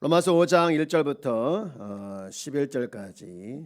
로마서 5장 1절부터 11절까지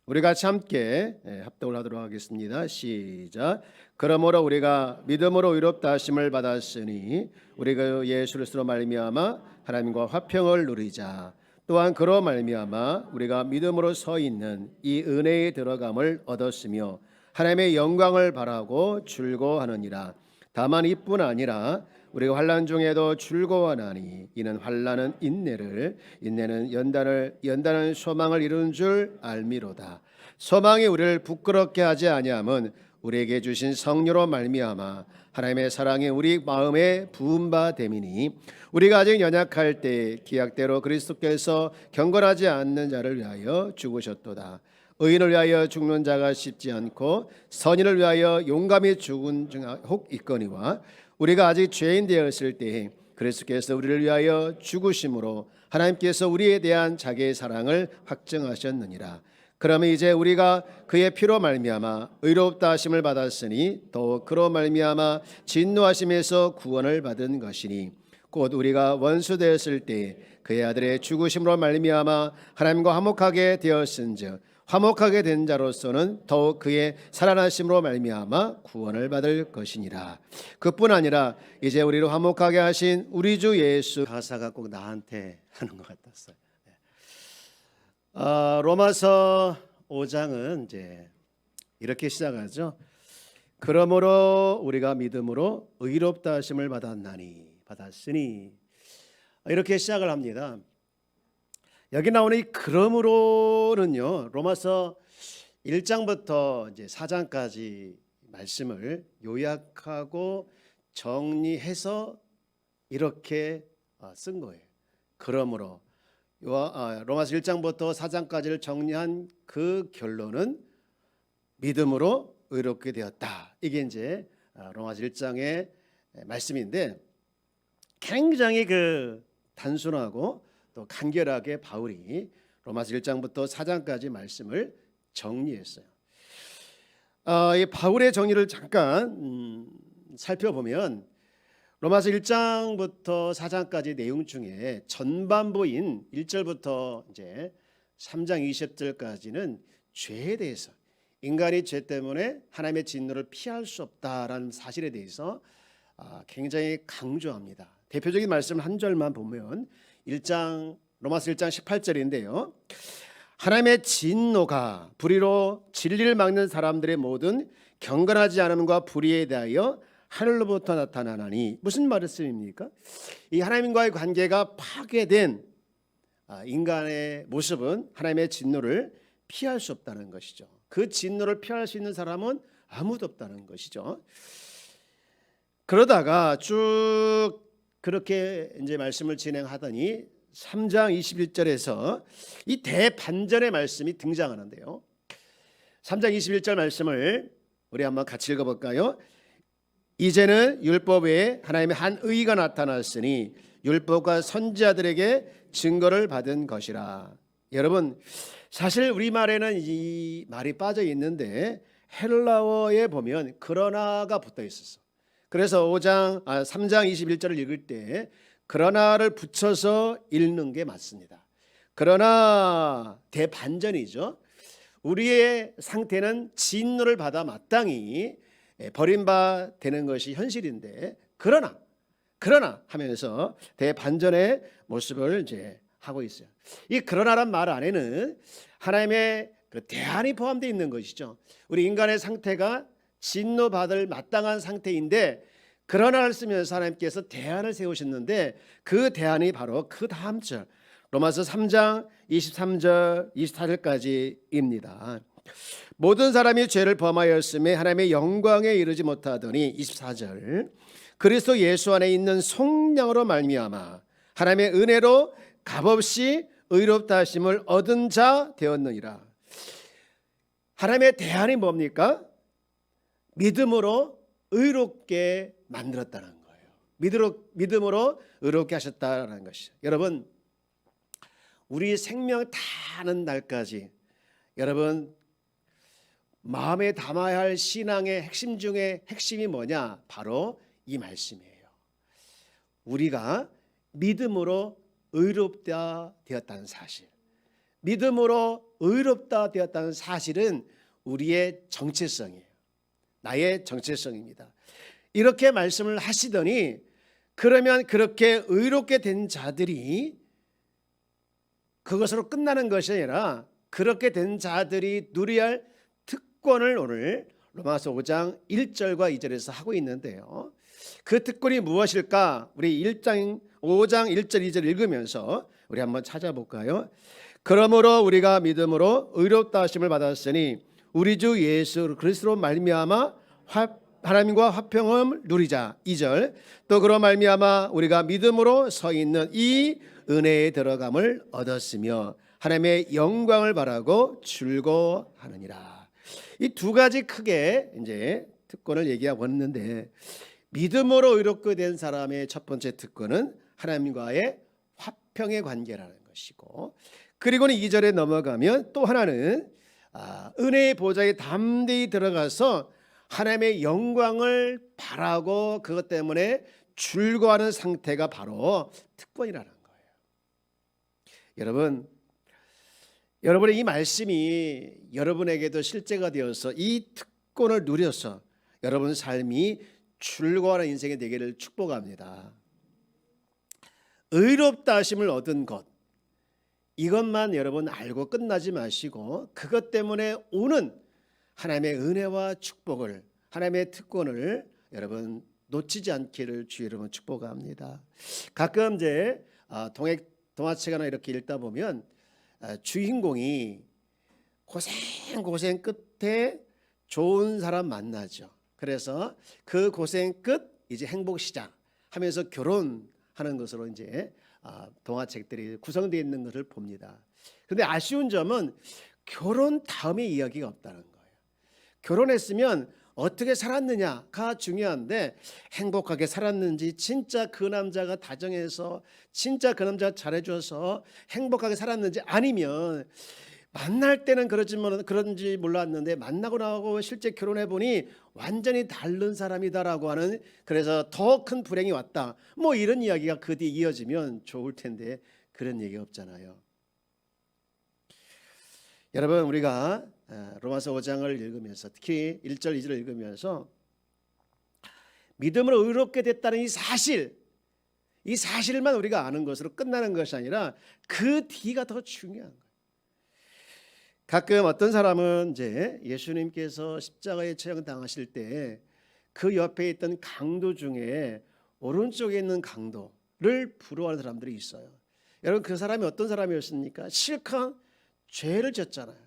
우리 같이 함께 합독을 하도록 하겠습니다. 시작. 그러므로 우리가 믿음으로 의롭다 하심을 받았으니 우리가 예수 그리스도로 말미암아 하나님과 화평을 누리자. 또한 그로 말미암아 우리가 믿음으로 서 있는 이 은혜에 들어감을 얻었으며 하나님의 영광을 바라고 즐거워하느니라. 다만 이뿐 아니라 우리가 환난 중에도 즐거워하나니 이는 환난은 인내를, 인내는 연단은 소망을 이루는 줄 알미로다. 소망이 우리를 부끄럽게 하지 아니함은 우리에게 주신 성령으로 말미암아 하나님의 사랑이 우리 마음에 부은 바 됨이니 우리가 아직 연약할 때 기약대로 그리스도께서 경건하지 않는 자를 위하여 죽으셨도다. 의인을 위하여 죽는 자가 쉽지 않고 선인을 위하여 용감히 죽은 자가 혹 있거니와 우리가 아직 죄인 되었을 때에 그리스도께서 우리를 위하여 죽으심으로 하나님께서 우리에 대한 자기의 사랑을 확증하셨느니라. 그러면 이제 우리가 그의 피로 말미암아 의롭다 하심을 받았으니 또 그로 말미암아 진노하심에서 구원을 받은 것이니 곧 우리가 원수 되었을 때에 그의 아들의 죽으심으로 말미암아 하나님과 화목하게 되었은즉 화목하게 된 자로서는 더욱 그의 살아나심으로 말미암아 구원을 받을 것이니라. 그뿐 아니라 이제 우리를 화목하게 하신 우리 주 예수, 가사가 꼭 나한테 하는 것 같았어요. 로마서 5장은 이제 이렇게 시작하죠. 그러므로 우리가 믿음으로 의롭다 하심을 받았으니 이렇게 시작을 합니다. 여기 나오는 이 그러므로는요, 로마서 1장부터 이제 4장까지 말씀을 요약하고 정리해서 이렇게 쓴 거예요. 그러므로 로마서 1장부터 4장까지를 정리한 그 결론은 믿음으로 의롭게 되었다. 이게 이제 로마서 1장의 말씀인데 굉장히 단순하고 또 간결하게 바울이 로마서 1장부터 4장까지 말씀을 정리했어요. 이 바울의 정리를 잠깐 살펴보면 로마서 1장부터 4장까지 내용 중에 전반부인 1절부터 이제 3장 20절까지는 죄에 대해서 인간이 죄 때문에 하나님의 진노를 피할 수 없다라는 사실에 대해서 굉장히 강조합니다. 대표적인 말씀 한 절만 보면 로마서 1장 18절인데요. 하나님의 진노가 불의로 진리를 막는 사람들의 모든 경건하지 않음과 불의에 대하여 하늘로부터 나타나나니 무슨 말씀입니까? 이 하나님과의 관계가 파괴된 인간의 모습은 하나님의 진노를 피할 수 없다는 것이죠. 그 진노를 피할 수 있는 사람은 아무도 없다는 것이죠. 그러다가 쭉 그렇게 이제 말씀을 진행하더니 3장 21절에서 이 대반전의 말씀이 등장하는데요. 3장 21절 말씀을 우리 한번 같이 읽어볼까요? 이제는 율법 외에 하나님의 한 의가 나타났으니 율법과 선지자들에게 증거를 받은 것이라. 여러분, 사실 우리말에는 이 말이 빠져 있는데 헬라어에 보면 그러나가 붙어 있었어. 그래서 3장 21절을 읽을 때 그러나를 붙여서 읽는 게 맞습니다. 그러나 대반전이죠. 우리의 상태는 진노를 받아 마땅히 버림받는 것이 현실인데 그러나 하면서 대반전의 모습을 이제 하고 있어요. 이 그러나란 말 안에는 하나님의 그 대안이 포함되어 있는 것이죠. 우리 인간의 상태가 진노받을 마땅한 상태인데 그러나를 쓰면서 하나님께서 대안을 세우셨는데 그 대안이 바로 그 다음 절 로마서 3장 23절 24절까지입니다. 모든 사람이 죄를 범하였음에 하나님의 영광에 이르지 못하더니 24절 그리스도 예수 안에 있는 속량으로 말미암아 하나님의 은혜로 값없이 의롭다 하심을 얻은 자 되었느니라. 하나님의 대안이 뭡니까? 믿음으로 의롭게 만들었다는 거예요. 믿음으로 의롭게 하셨다는 것이죠. 여러분, 우리 생명 다하는 날까지 여러분 마음에 담아야 할 신앙의 핵심 중에 핵심이 뭐냐? 바로 이 말씀이에요. 우리가 믿음으로 의롭다 되었다는 사실. 믿음으로 의롭다 되었다는 사실은 우리의 정체성이에요. 나의 정체성입니다. 이렇게 말씀을 하시더니 그러면 그렇게 의롭게 된 자들이 그것으로 끝나는 것이 아니라 그렇게 된 자들이 누려야 할 특권을 오늘 로마서 5장 1절과 2절에서 하고 있는데요. 그 특권이 무엇일까? 우리 5장 1절 2절 읽으면서 우리 한번 찾아볼까요? 그러므로 우리가 믿음으로 의롭다 하심을 받았으니 우리 주 예수 그리스도로 말미암아 하나님과 화평을 누리자. 2절 또 그로 말미암아 우리가 믿음으로 서 있는 이 은혜에 들어감을 얻었으며 하나님의 영광을 바라고 즐거워하느니라. 이 두 가지 크게 이제 특권을 얘기하고 있는데 믿음으로 의롭게 된 사람의 첫 번째 특권은 하나님과의 화평의 관계라는 것이고 그리고는 2절에 넘어가면 또 하나는 은혜의 보좌에 담대히 들어가서 하나님의 영광을 바라고 그것 때문에 즐거워하는 상태가 바로 특권이라는 거예요. 여러분의 이 말씀이 여러분에게도 실제가 되어서 이 특권을 누려서 여러분 삶이 즐거워하는 인생이 되기를 축복합니다. 의롭다 하심을 얻은 것 이것만 여러분 알고 끝나지 마시고 그것 때문에 오는 하나님의 은혜와 축복을 하나님의 특권을 여러분 놓치지 않기를 주의 이름으로 축복합니다. 가끔 이제 동화책이나 이렇게 읽다 보면 주인공이 고생 끝에 좋은 사람 만나죠. 그래서 그 고생 끝 이제 행복 시작 하면서 결혼하는 것으로 이제 동화책들이 구성되어 있는 것을 봅니다. 그런데 아쉬운 점은 결혼 다음에 이야기가 없다는 거예요. 결혼했으면 어떻게 살았느냐가 중요한데 행복하게 살았는지 진짜 그 남자가 다정해서 진짜 그 남자가 잘해줘서 행복하게 살았는지 아니면 만날 때는 그런지 몰랐는데 만나고 나고 실제 결혼해보니 완전히 다른 사람이다라고 하는 그래서 더 큰 불행이 왔다 뭐 이런 이야기가 그 뒤에 이어지면 좋을 텐데 그런 얘기가 없잖아요. 여러분 우리가 로마서 5장을 읽으면서 특히 1절 2절을 읽으면서 믿음으로 의롭게 됐다는 이 사실만 우리가 아는 것으로 끝나는 것이 아니라 그 뒤가 더 중요한 거예요. 가끔 어떤 사람은 이제 예수님께서 십자가에 처형당하실 때 그 옆에 있던 강도 중에 오른쪽에 있는 강도를 부러워하는 사람들이 있어요. 여러분 그 사람이 어떤 사람이었습니까? 실컷 죄를 졌잖아요.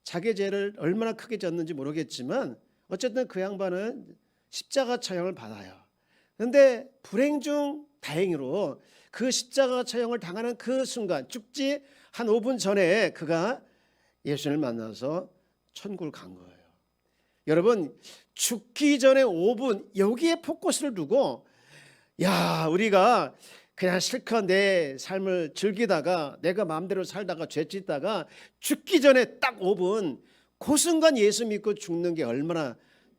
자기 죄를 얼마나 크게 졌는지 모르겠지만 어쨌든 그 양반은 십자가 처형을 받아요. 그런데 불행 중 다행으로 그 십자가 처형을 당하는 그 순간 죽지 한 5분 전에 그가 예수님을 만나서 천국을 간 거예요. 여러분 죽기 전에 5분 여기에 포커스를 두고 우리가 그냥 실컷 내 삶을 즐기다가 내가 마음대로 살다가 죄 짓다가 죽기 전에 딱 5분 그 순간 예수 믿고 죽는 게 얼마나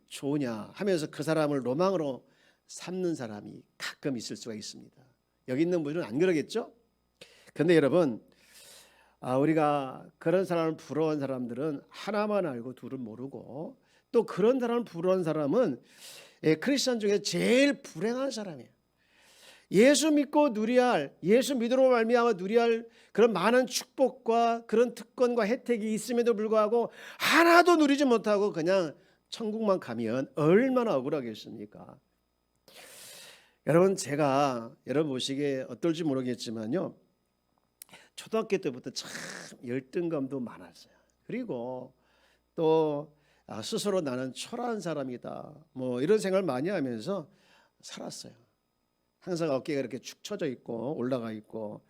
좋으냐 하면서 그 사람을 로망으로 삼는 사람이 가끔 있을 수가 있습니다. 여기 있는 분은 안 그러겠죠? 그런데 여러분 우리가 그런 사람을 부러워한 사람들은 하나만 알고 둘은 모르고 또 그런 사람을 부러워한 사람은 크리스천 중에 제일 불행한 사람이에요. 예수 믿고 누려야 할 예수 믿으로 말미암아 누려야 할 그런 많은 축복과 그런 특권과 혜택이 있음에도 불구하고 하나도 누리지 못하고 그냥 천국만 가면 얼마나 억울하겠습니까? 여러분 제가 여러분 보시기에 어떨지 모르겠지만요 초등학교 때부터 참 열등감도 많았어요. 그리고 또 스스로 나는 초라한 사람이다 뭐 이런 생각을 많이 하면서 살았어요. 항상 어깨가 이렇게 축 처져 있고 올라가 있고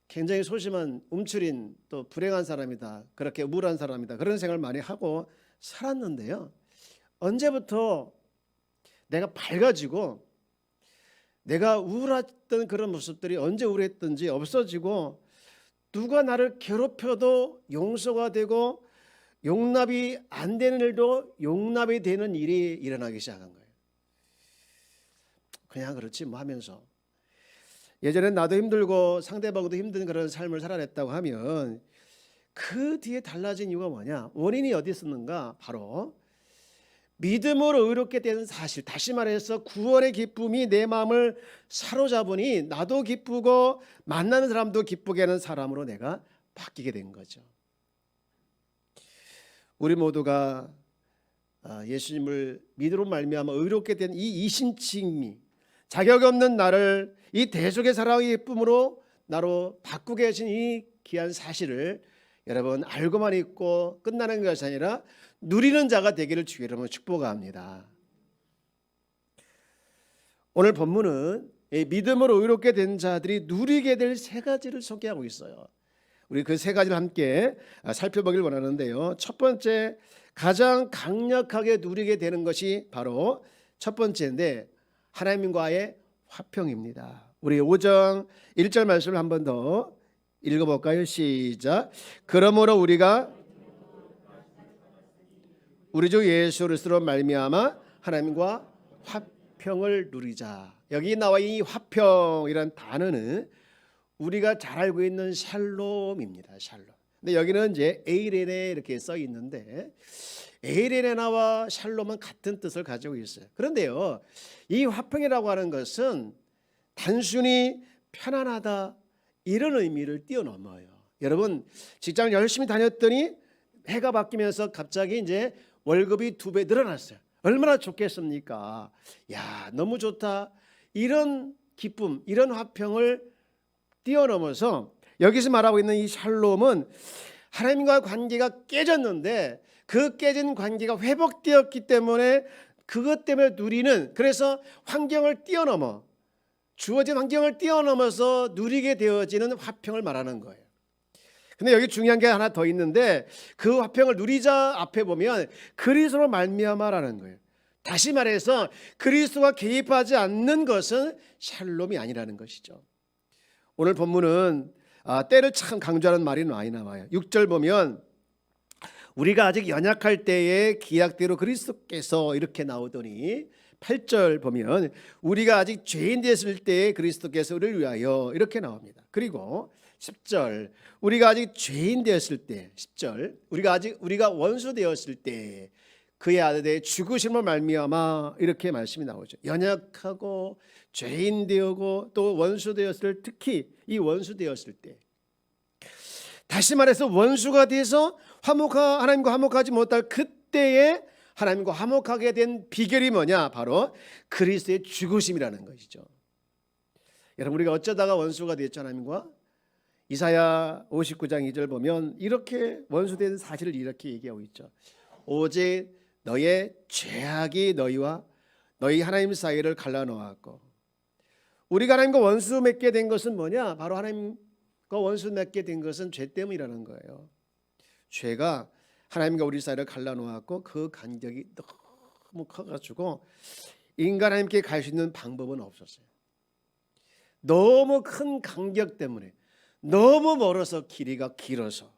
굉장히 소심한 움츠린 또 불행한 사람이다 그렇게 우울한 사람이다 그런 생각을 많이 하고 살았는데요. 언제부터 내가 밝아지고 내가 우울했던 그런 모습들이 언제 우울했던지 없어지고 누가 나를 괴롭혀도 용서가 되고 용납이 안 되는 일도 용납이 되는 일이 일어나기 시작한 거예요. 그냥 그렇지 뭐 하면서 예전엔 나도 힘들고 상대방도 힘든 그런 삶을 살아냈다고 하면 그 뒤에 달라진 이유가 뭐냐? 원인이 어디 있었는가? 바로 믿음으로 의롭게 된 사실, 다시 말해서 구원의 기쁨이 내 마음을 사로잡으니 나도 기쁘고 만나는 사람도 기쁘게 하는 사람으로 내가 바뀌게 된 거죠. 우리 모두가 예수님을 믿음으로 말미암아 의롭게 된 이 이신칭이 자격 없는 나를 이 대속의 사랑의 기쁨으로 나로 바꾸게 하신 이 귀한 사실을 여러분 알고만 있고 끝나는 것이 아니라 누리는 자가 되기를 주의 이름으로 축복합니다. 오늘 본문은 믿음으로 의롭게 된 자들이 누리게 될 세 가지를 소개하고 있어요. 우리 그 세 가지를 함께 살펴보길 원하는데요. 첫 번째, 가장 강력하게 누리게 되는 것이 바로 첫 번째인데 하나님과의 화평입니다. 우리 5장 1절 말씀을 한 번 더 읽어볼까요? 시작. 그러므로 우리가 우리 주 예수 그리스도로 말미암아 하나님과 화평을 누리자. 여기 나와 이 화평이라는 단어는 우리가 잘 알고 있는 샬롬입니다. 샬롬. 근데 여기는 이제 에이레네 이렇게 써 있는데 에이레네나와 샬롬은 같은 뜻을 가지고 있어요. 그런데요, 이 화평이라고 하는 것은 단순히 편안하다 이런 의미를 뛰어넘어요. 여러분 직장을 열심히 다녔더니 해가 바뀌면서 갑자기 이제 월급이 2배 늘어났어요. 얼마나 좋겠습니까? 야, 너무 좋다. 이런 기쁨, 이런 화평을 뛰어넘어서 여기서 말하고 있는 이 샬롬은 하나님과 관계가 깨졌는데 그 깨진 관계가 회복되었기 때문에 그것 때문에 누리는, 그래서 환경을 뛰어넘어 주어진 환경을 뛰어넘어서 누리게 되어지는 화평을 말하는 거예요. 근데 여기 중요한 게 하나 더 있는데 그 화평을 누리자 앞에 보면 그리스도로 말미암아라는 거예요. 다시 말해서 그리스도가 개입하지 않는 것은 샬롬이 아니라는 것이죠. 오늘 본문은 때를 참 강조하는 말이 많이 나와요. 6절 보면 우리가 아직 연약할 때에 기약대로 그리스도께서 이렇게 나오더니 8절 보면 우리가 아직 죄인 되었을 때에 그리스도께서 우리를 위하여 이렇게 나옵니다. 그리고 10절 우리가 아직 죄인 되었을 때, 10절 우리가 원수 되었을 때 그의 아들의 죽으심을 말미암아 이렇게 말씀이 나오죠. 연약하고 죄인 되었고 또 원수 되었을, 특히 이 원수 되었을 때, 다시 말해서 원수가 돼서 하나님과 화목하지 못할 그때에 하나님과 화목하게 된 비결이 뭐냐? 바로 그리스도의 죽으심이라는 것이죠. 여러분 우리가 어쩌다가 원수가 됐죠, 하나님과? 이사야 59장 2절 보면 이렇게 원수된 사실을 이렇게 얘기하고 있죠. 오직 너의 죄악이 너희와 너희 하나님 사이를 갈라놓았고, 우리가 하나님과 원수 맺게 된 것은 뭐냐? 바로 하나님과 원수 맺게 된 것은 죄 때문이라는 거예요. 죄가 하나님과 우리 사이를 갈라놓았고 그 간격이 너무 커가지고 인간 하나님께 갈 수 있는 방법은 없었어요. 너무 큰 간격 때문에, 너무 멀어서, 길이가 길어서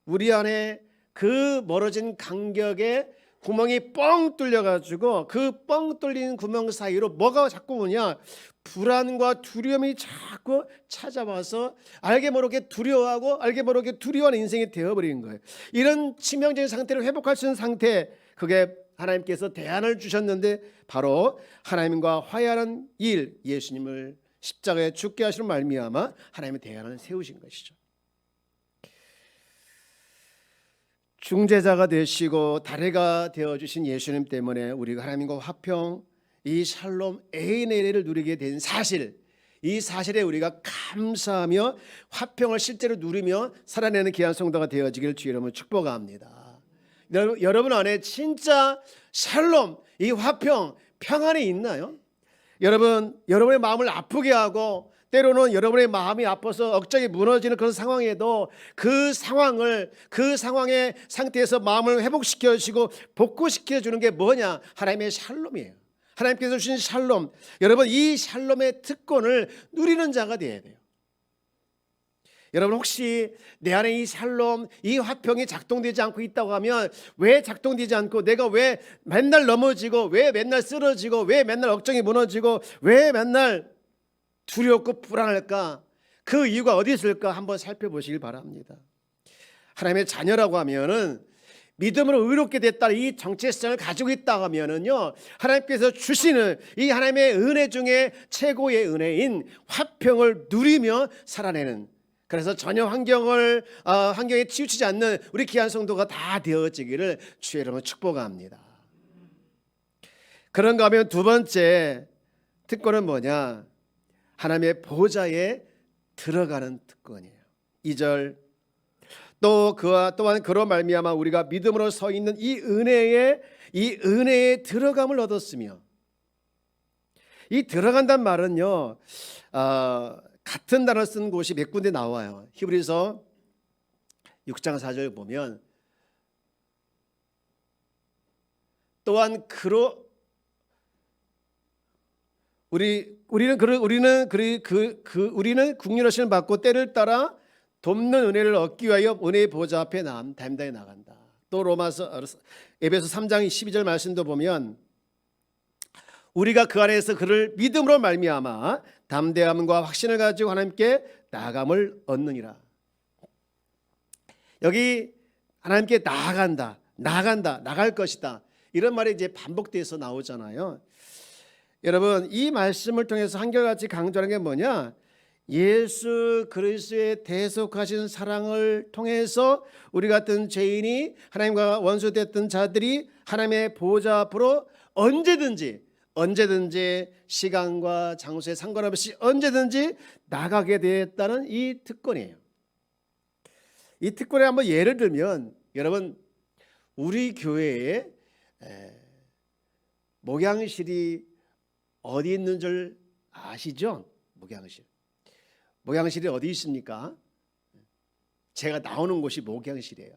우리 안에 그 멀어진 간격에 구멍이 뻥 뚫려가지고 그 뻥 뚫린 구멍 사이로 뭐가 자꾸 오냐? 불안과 두려움이 자꾸 찾아와서 알게 모르게 두려워하고 알게 모르게 두려워하는 인생이 되어버린 거예요. 이런 치명적인 상태를 회복할 수 있는 상태, 그게 하나님께서 대안을 주셨는데 바로 하나님과 화해하는 일, 예수님을 십자가에 죽게 하시는 말미암아 하나님의 대안을 세우신 것이죠. 중재자가 되시고 다리가 되어주신 예수님 때문에 우리가 하나님과 화평, 이 샬롬 에이네를 누리게 된 사실, 이 사실에 우리가 감사하며 화평을 실제로 누리며 살아내는 귀한 성도가 되어지기를 주의 이름으로 축복합니다. 여러분 안에 진짜 샬롬, 이 화평, 평안이 있나요? 여러분의 마음을 아프게 하고 때로는 여러분의 마음이 아파서 억장이 무너지는 그런 상황에도 그 상황의 상태에서 마음을 회복시켜 주시고 복구시켜 주는 게 뭐냐? 하나님의 샬롬이에요. 하나님께서 주신 샬롬. 여러분 이 샬롬의 특권을 누리는 자가 되어야 돼요. 여러분 혹시 내 안에 이 샬롬, 이 화평이 작동되지 않고 있다고 하면 왜 작동되지 않고 내가 왜 맨날 넘어지고 왜 맨날 쓰러지고 왜 맨날 억정이 무너지고 왜 맨날 두렵고 불안할까? 그 이유가 어디 있을까 한번 살펴보시길 바랍니다. 하나님의 자녀라고 하면은 믿음으로 의롭게 됐다 이 정체성을 가지고 있다 하면은요 하나님께서 주시는 이 하나님의 은혜 중에 최고의 은혜인 화평을 누리며 살아내는, 그래서 전혀 환경에 치우치지 않는 우리 귀한 성도가 다 되어지기를 주의 이름으로 축복합니다. 그런가 하면 두 번째 특권은 뭐냐? 하나님의 보좌에 들어가는 특권이에요. 2절 또한 그로 말미암아 우리가 믿음으로 서 있는 이 은혜에 들어감을 얻었으며, 이 들어간단 말은요 같은 단어 쓴 곳이 몇 군데 나와요. 히브리서 6장 4절 보면 또한 그로 우리는 국률하심을 받고 때를 따라 돕는 은혜를 얻기 위하여 은혜의 보좌 앞에 담대히 나간다. 또 에베소 3장 12절 말씀도 보면 우리가 그 안에서 그를 믿음으로 말미암아 담대함과 확신을 가지고 하나님께 나아감을 얻느니라. 여기 하나님께 나갈 것이다, 이런 말이 이제 반복돼서 나오잖아요. 여러분 이 말씀을 통해서 한결같이 강조하는 게 뭐냐? 예수 그리스도의 대속하신 사랑을 통해서 우리 같은 죄인이 하나님과 원수됐던 자들이 하나님의 보좌 앞으로 언제든지 시간과 장소에 상관없이 언제든지 나가게 되었다는 이 특권이에요. 이 특권에 한번 예를 들면 목양실이 우리 교회에 어디 있는 줄 아시죠? 목양실이 어디 있습니까? 제가 나오는 곳이 목양실이에요.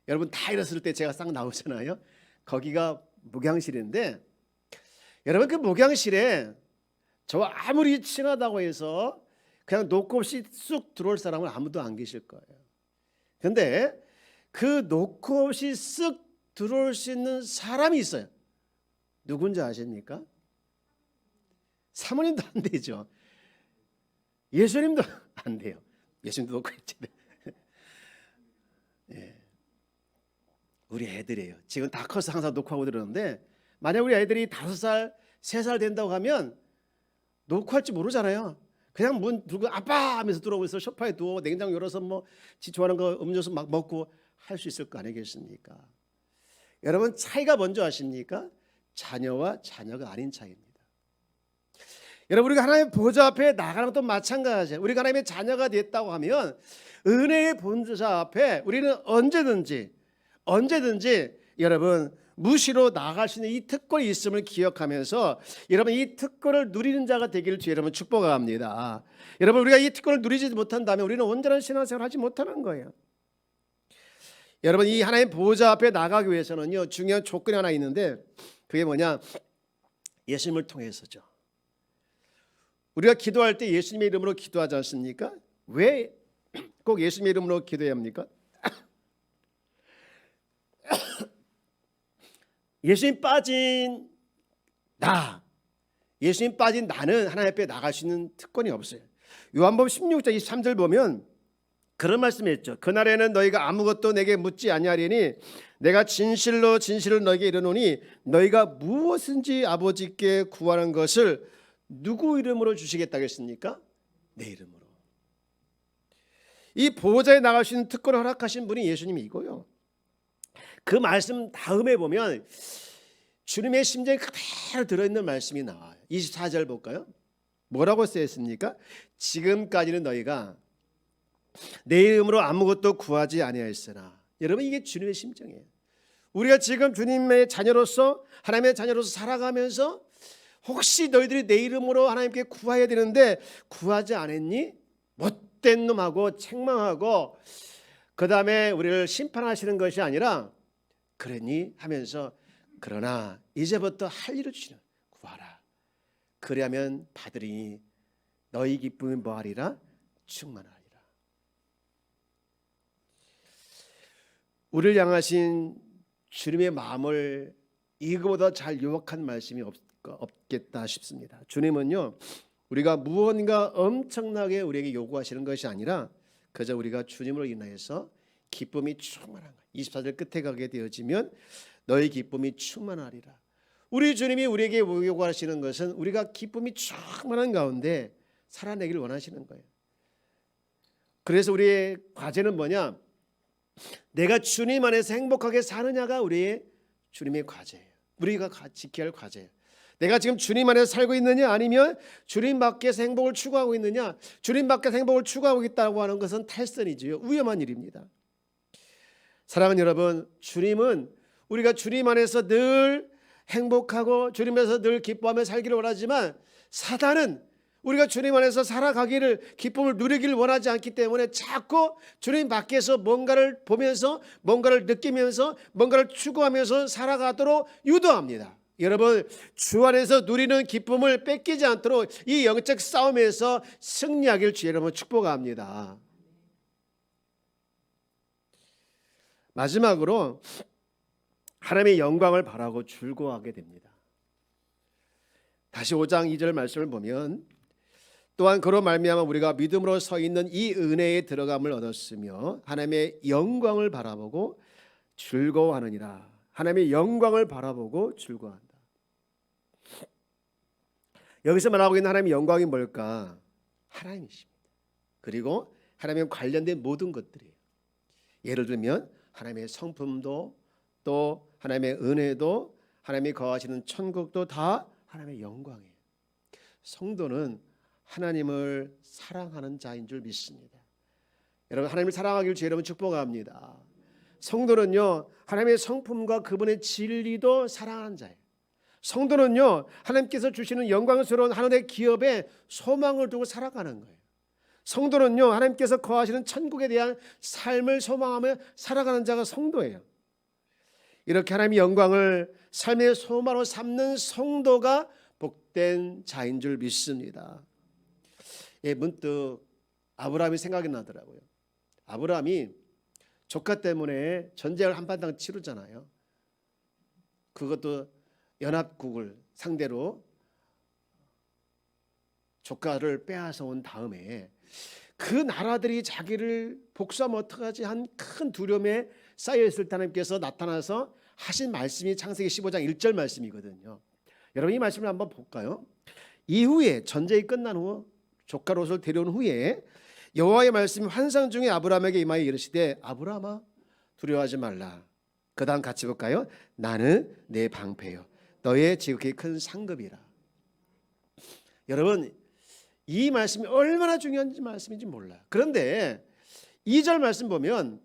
여러분 다 일었을 때 제가 싹 나오잖아요. 거기가 목양실인데, 여러분 그 목양실에 저와 아무리 친하다고 해서 그냥 노크 없이 쑥 들어올 사람은 아무도 안 계실 거예요. 그런데 그 노크 없이 쓱 들어올 수 있는 사람이 있어요. 누군지 아십니까? 사모님도 안 되죠. 예수님도 안 돼요. 예수님도 놓고 있지. 예. 우리 애들이에요. 지금 다 커서 항상 녹화하고 들었는데, 만약 우리 애들이 5살, 3살 된다고 하면 녹화할지 모르잖아요. 그냥 문 들고 아빠 하면서 들어오고 있어. 소파에 누워 냉장고 열어서 지 좋아하는 거 음료수 막 먹고 할 수 있을 거 아니겠습니까? 여러분 차이가 뭔지 아십니까? 자녀와 자녀가 아닌 차이입니다. 여러분 우리가 하나님의 보좌 앞에 나가는 것도 마찬가지예요. 우리가 하나님의 자녀가 됐다고 하면 은혜의 보좌 앞에 우리는 언제든지 여러분 무시로 나갈 수 있는 이 특권이 있음을 기억하면서 여러분 이 특권을 누리는 자가 되기를 주의 여러분 축복합니다. 여러분 우리가 이 특권을 누리지 못한다면 우리는 온전한 신앙생활을 하지 못하는 거예요. 여러분 이 하나님 보좌 앞에 나가기 위해서는요 중요한 조건이 하나 있는데, 그게 뭐냐? 예수님을 통해서죠. 우리가 기도할 때 예수님의 이름으로 기도하지 않습니까? 왜 꼭 예수님의 이름으로 기도해야 합니까? 예수님 빠진 나는 하나님 앞에 나갈 수 있는 특권이 없어요. 요한복음 16장 23절 보면 그런 말씀했죠. 그날에는 너희가 아무것도 내게 묻지 아니하리니 내가 진실로 너희에게 이르노니 너희가 무엇인지 아버지께 구하는 것을 누구 이름으로 주시겠다고 했습니까? 내 이름으로. 이 보호자에 나갈 수 있는 특권을 허락하신 분이 예수님이고요. 그 말씀 다음에 보면 주님의 심정이 그대로 들어있는 말씀이 나와요. 24절 볼까요? 뭐라고 쓰였습니까? 지금까지는 너희가 내 이름으로 아무것도 구하지 아니하였으나. 여러분 이게 주님의 심정이에요. 우리가 지금 주님의 자녀로서 하나님의 자녀로서 살아가면서 혹시 너희들이 내 이름으로 하나님께 구해야 되는데 구하지 않았니? 못된 놈하고 책망하고 그 다음에 우리를 심판하시는 것이 아니라 그러니 하면서 그러나 이제부터 할 일을 주시는 구하라. 그리하면 받으리니 너희 기쁨이 뭐하리라? 충만하리라. 우리를 향하신 주님의 마음을 이거보다 잘 요약한 말씀이 없겠다 싶습니다. 주님은요, 우리가 무언가 엄청나게 우리에게 요구하시는 것이 아니라 그저 우리가 주님으로 인하여서 기쁨이 충만한 거예요. 24절 끝에 가게 되어지면 너희 기쁨이 충만하리라. 우리 주님이 우리에게 요구하시는 것은 우리가 기쁨이 충만한 가운데 살아내길 원하시는 거예요. 그래서 우리의 과제는 뭐냐? 내가 주님 안에서 행복하게 사느냐가 우리의 주님의 과제예요. 우리가 지켜야 할 과제예요. 내가 지금 주님 안에서 살고 있느냐, 아니면 주님 밖에서 행복을 추구하고 있느냐. 주님 밖에서 행복을 추구하고 있다고 하는 것은 탈선이지요. 위험한 일입니다. 사랑하는 여러분, 주님은 우리가 주님 안에서 늘 행복하고 주님에서 늘 기뻐하며 살기를 원하지만, 사단은 우리가 주님 안에서 살아가기를, 기쁨을 누리기를 원하지 않기 때문에 자꾸 주님 밖에서 뭔가를 보면서, 뭔가를 느끼면서, 뭔가를 추구하면서 살아가도록 유도합니다. 여러분, 주 안에서 누리는 기쁨을 뺏기지 않도록 이 영적 싸움에서 승리하길 주의 이름으로 축복합니다. 마지막으로 하나님의 영광을 바라고 즐거워하게 됩니다. 다시 5장 2절 말씀을 보면, 또한 그로 말미암아 우리가 믿음으로 서 있는 이 은혜에 들어감을 얻었으며 하나님의 영광을 바라보고 즐거워하느니라. 하나님의 영광을 바라보고 즐거워한다. 여기서 말하고 있는 하나님의 영광이 뭘까? 하나님이십니다. 그리고 하나님과 관련된 모든 것들이에요. 예를 들면 하나님의 성품도, 또 하나님의 은혜도, 하나님이 거하시는 천국도 다 하나님의 영광이에요. 성도는 하나님을 사랑하는 자인 줄 믿습니다. 여러분, 하나님을 사랑하길 주의 이름으로 축복합니다. 성도는요, 하나님의 성품과 그분의 진리도 사랑하는 자예요. 성도는요, 하나님께서 주시는 영광스러운 하늘의 기업에 소망을 두고 살아가는 거예요. 성도는요, 하나님께서 거하시는 천국에 대한 삶을 소망하며 살아가는 자가 성도예요. 이렇게 하나님의 영광을 삶의 소망으로 삼는 성도가 복된 자인 줄 믿습니다. 예, 문득 아브라함이 생각이 나더라고요. 아브라함이 조카 때문에 전쟁을 한바탕 치르잖아요. 그것도 연합국을 상대로 조카를 빼앗아 온 다음에 그 나라들이 자기를 복수하면 어떡하지 한 큰 두려움에 쌓여있을 때 하나님께서 나타나서 하신 말씀이 창세기 15장 1절 말씀이거든요. 여러분, 이 말씀을 한번 볼까요? 이후에 전쟁이 끝난 후 조카 롯을 데려온 후에 여호와의 말씀이 환상 중에 아브라함에게 임하여 이르시되 아브라함아 두려워하지 말라. 그 다음 같이 볼까요? 나는 내 방패요 너의 지극히 큰 상급이라. 여러분, 이 말씀이 얼마나 중요한 말씀인지 몰라요. 그런데 2절 말씀 보면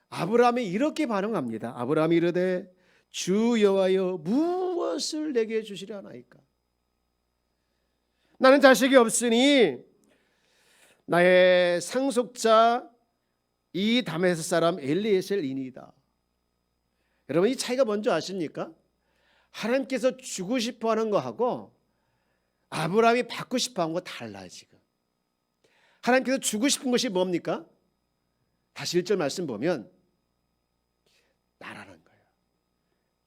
아브라함이 이렇게 반응합니다. 아브라함이 이르되 주 여호와여 무엇을 내게 주시려 하나이까? 나는 자식이 없으니 나의 상속자 이 다메섹 사람 엘리에셀이니이다. 여러분, 이 차이가 뭔지 아십니까? 하나님께서 주고 싶어하는 거하고 아브라함이 받고 싶어하는 거 달라요. 지금 하나님께서 주고 싶은 것이 뭡니까? 다시 1절 말씀 보면 나라는 거예요.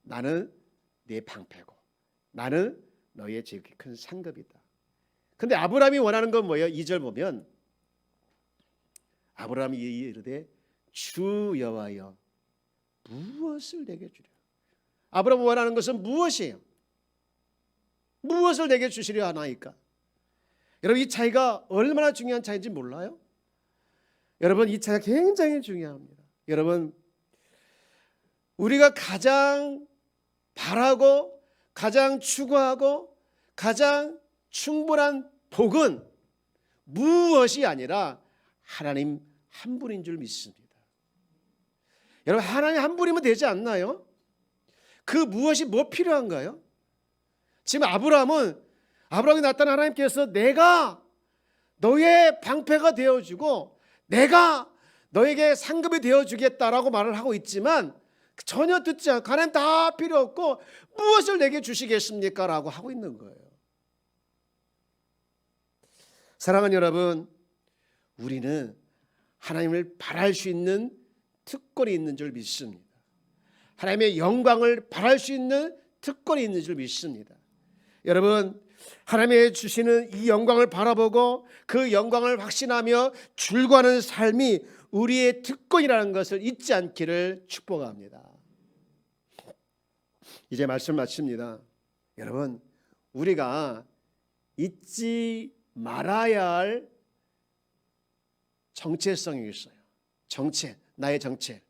나는 네 방패고 나는 너의 지극히 큰 상급이다. 근데 아브라함이 원하는 건 뭐예요? 2절 보면 아브라함이 이르되 주 여호와여 무엇을 내게 주려? 아브라함이 원하는 것은 무엇이에요? 무엇을 내게 주시려 하나이까? 여러분, 이 차이가 얼마나 중요한 차이인지 몰라요? 여러분, 이 차이가 굉장히 중요합니다. 여러분, 우리가 가장 바라고 가장 추구하고 가장 충분한 복은 무엇이 아니라 하나님 한 분인 줄 믿습니다. 여러분, 하나님 한 분이면 되지 않나요? 그 무엇이 뭐 필요한가요? 지금 아브라함이 나타난 하나님께서 내가 너의 방패가 되어주고 내가 너에게 상급이 되어주겠다라고 말을 하고 있지만 전혀 듣지 않고 하나님 다 필요 없고 무엇을 내게 주시겠습니까? 라고 하고 있는 거예요. 사랑하는 여러분, 우리는 하나님을 바랄 수 있는 특권이 있는 줄 믿습니다. 하나님의 영광을 바랄 수 있는 특권이 있는 줄 믿습니다. 여러분, 하나님의 주시는 이 영광을 바라보고 그 영광을 확신하며 즐거워하는 삶이 우리의 특권이라는 것을 잊지 않기를 축복합니다. 이제 말씀 마칩니다. 여러분, 우리가 잊지 말아야 할 정체성이 있어요. 정체, 나의 정체.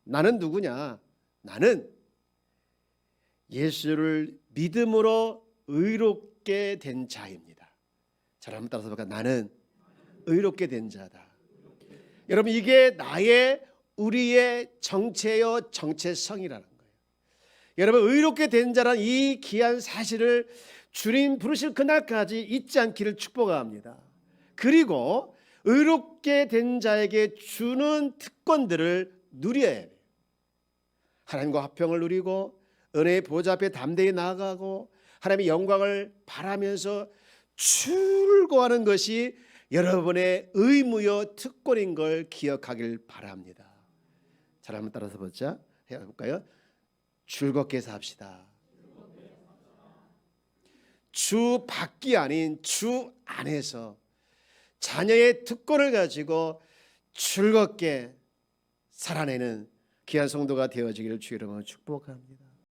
나는 누구냐? 나는 예수를 믿음으로 의롭게 된 자입니다. 자, 한번 따라서 볼까요? 나는 의롭게 된 자다. 여러분, 이게 나의 우리의 정체요 정체성이라는 거예요. 여러분, 의롭게 된 자란 이 귀한 사실을 주님 부르실 그날까지 잊지 않기를 축복합니다. 그리고 의롭게 된 자에게 주는 특권들을 누려야 해요. 하나님과 화평을 누리고 은혜의 보좌 앞에 담대히 나아가고 하나님의 영광을 바라면서 즐거워하는 것이 여러분의 의무요 특권인 걸 기억하길 바랍니다. 잘 한번 따라서 보자. 해볼까요? 즐겁게 삽시다. 주 밖이 아닌 주 안에서 자녀의 특권을 가지고 즐겁게 살아내는 귀한 성도가 되어지기를 주 이름으로 축복합니다.